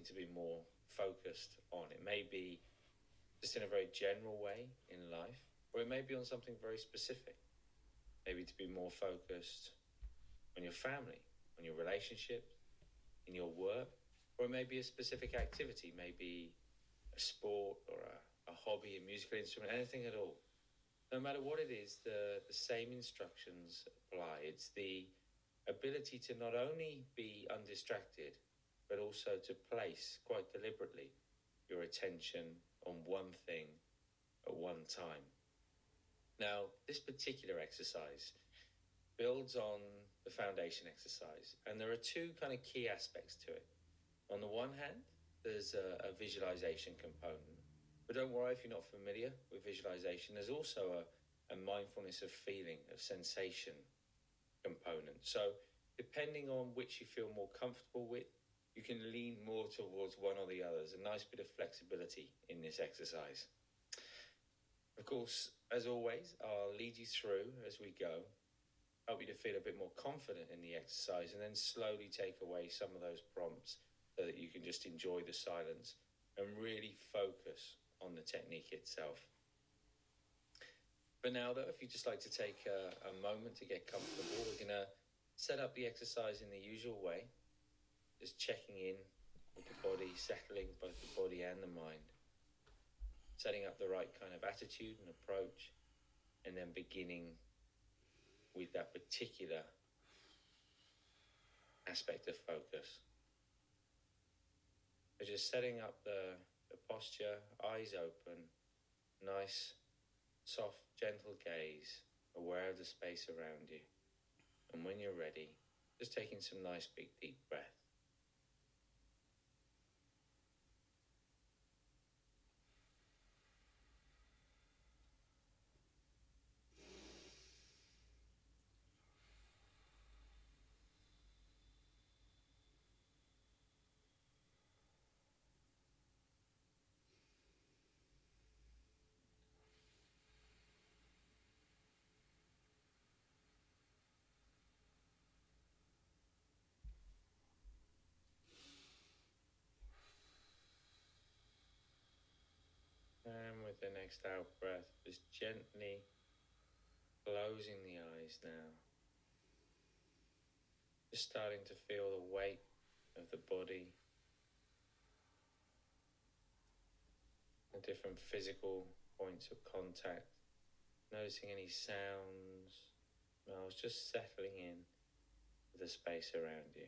to be more focused on. It may be just in a very general way in life, or it may be on something very specific. Maybe to be more focused on your family, on your relationship, in your work, or it may be a specific activity, maybe a sport or a hobby, a musical instrument, anything at all. No matter what it is, the same instructions apply. It's the ability to not only be undistracted, but also to place quite deliberately your attention on one thing at one time. Now, this particular exercise builds on the foundation exercise, and there are two kind of key aspects to it. On the one hand, there's a visualization component, but don't worry if you're not familiar with visualization. There's also a mindfulness of feeling, of sensation component. So depending on which you feel more comfortable with, you can lean more towards one or the other. There's a nice bit of flexibility in this exercise. Of course, as always, I'll lead you through as we go, help you to feel a bit more confident in the exercise, and then slowly take away some of those prompts so that you can just enjoy the silence and really focus on the technique itself. But now, though, if you'd just like to take a moment to get comfortable, we're going to set up the exercise in the usual way, just checking in with the body, settling both the body and the mind, setting up the right kind of attitude and approach, and then beginning with that particular aspect of focus. So just setting up the posture, eyes open, nice, soft, gentle gaze, aware of the space around you. And when you're ready, just taking some nice, big, deep breath. And with the next out breath, just gently closing the eyes now. Just starting to feel the weight of the body, the different physical points of contact, noticing any sounds, smells, just settling in with the space around you.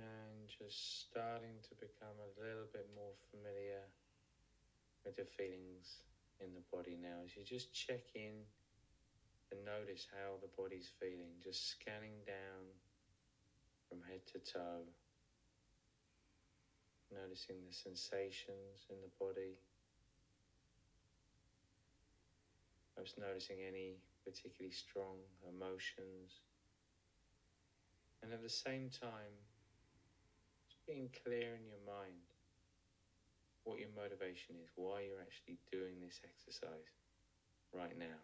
And just starting to become a little bit more familiar with the feelings in the body now, as you just check in and notice how the body's feeling, just scanning down from head to toe, noticing the sensations in the body, perhaps noticing any particularly strong emotions, and at the same time just being clear in your mind what your motivation is, why you're actually doing this exercise right now.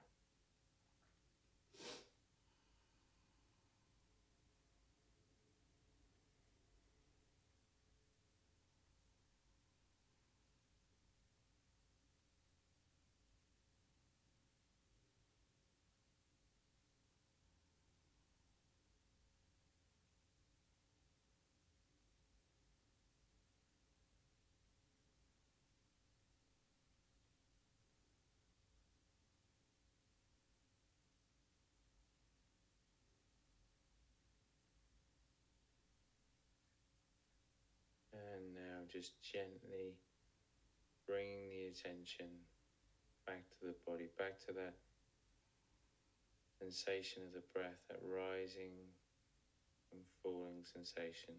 just gently bringing the attention back to the body, back to that sensation of the breath, that rising and falling sensation.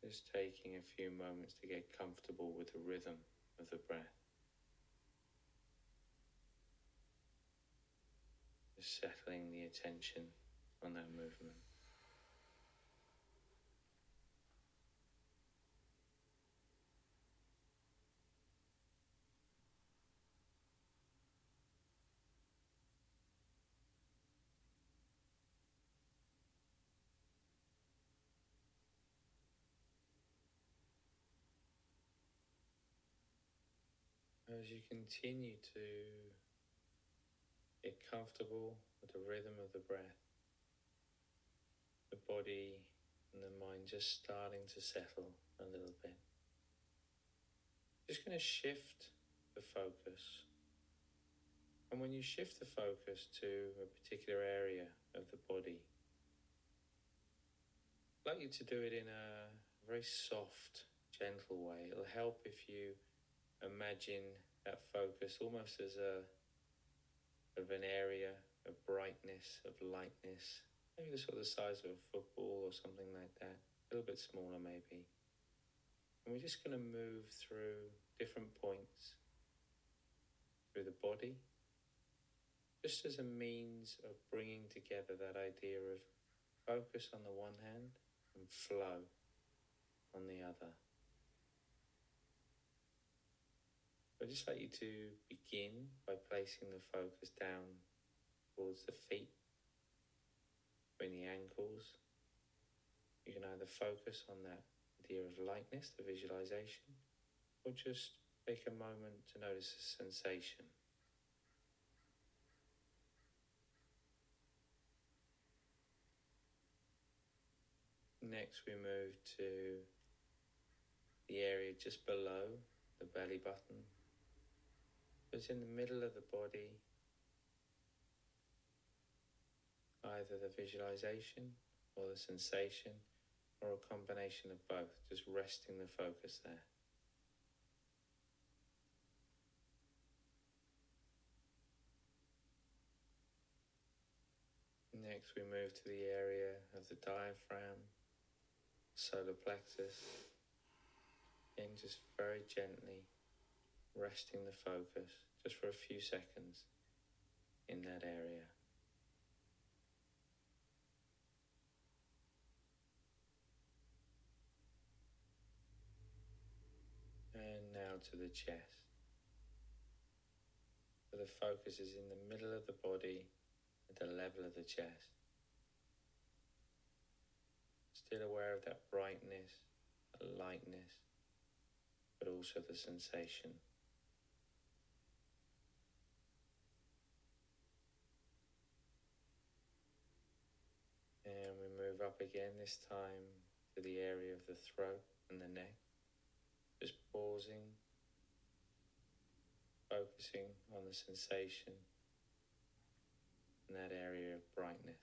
Just taking a few moments to get comfortable with the rhythm of the breath. Just settling the attention on that movement. As you continue to get comfortable with the rhythm of the breath, the body and the mind just starting to settle a little bit. Just going to shift the focus. And when you shift the focus to a particular area of the body, I'd like you to do it in a very soft, gentle way. It'll help if you imagine that focus almost as an area of brightness, of lightness, maybe the sort of the size of a football or something like that, a little bit smaller maybe. And we're just going to move through different points through the body, just as a means of bringing together that idea of focus on the one hand and flow on the other. I'd just like you to begin by placing the focus down towards the feet, between the ankles. You can either focus on that idea of lightness, the visualization, or just take a moment to notice the sensation. Next, we move to the area just below the belly button. It's in the middle of the body, either the visualization or the sensation, or a combination of both, just resting the focus there. Next, we move to the area of the diaphragm, solar plexus. Again, just very gently resting the focus just for a few seconds in that area. And now to the chest. So the focus is in the middle of the body, at the level of the chest. Still aware of that brightness, that lightness, but also the sensation. And we move up again, this time to the area of the throat and the neck. Just pausing, focusing on the sensation in that area of brightness.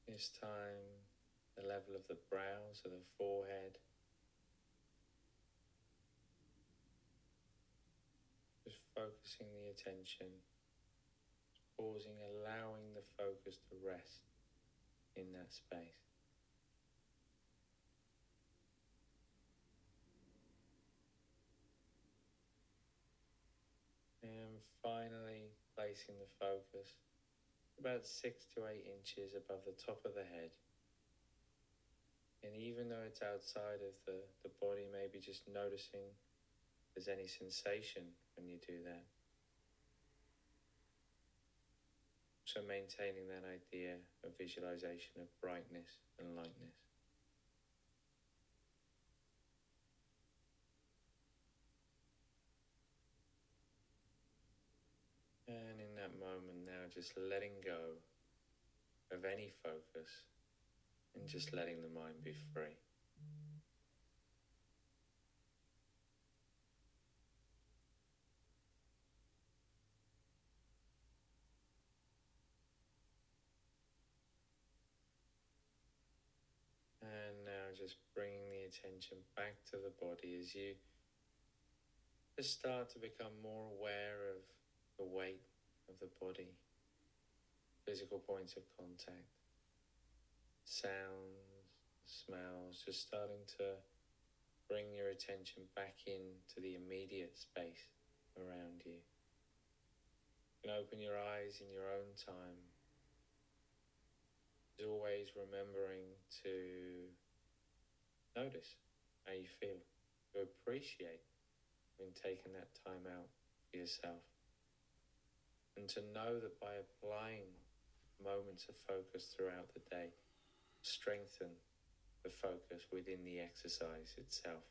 This time, the level of the brows, so the forehead. Just focusing the attention, just pausing, allowing the focus to rest in that space. And finally, placing the focus about 6 to 8 inches above the top of the head. And even though it's outside of the body, maybe just noticing if there's any sensation when you do that. So maintaining that idea of visualization of brightness and lightness. And in that moment now, just letting go of any focus and just letting the mind be free. attention back to the body as you just start to become more aware of the weight of the body, physical points of contact, sounds, smells, just starting to bring your attention back into the immediate space around you. You can open your eyes in your own time. As always, remembering to notice how you feel, to appreciate when taking that time out for yourself, and to know that by applying moments of focus throughout the day, strengthen the focus within the exercise itself.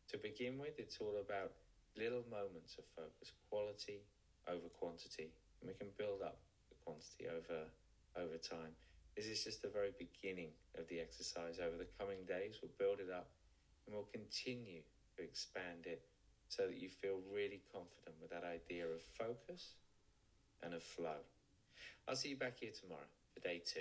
To begin with, it's all about little moments of focus, quality over quantity, and we can build up the quantity over time. This is just the very beginning of the exercise. Over the coming days, we'll build it up and we'll continue to expand it so that you feel really confident with that idea of focus and of flow. I'll see you back here tomorrow for day 2.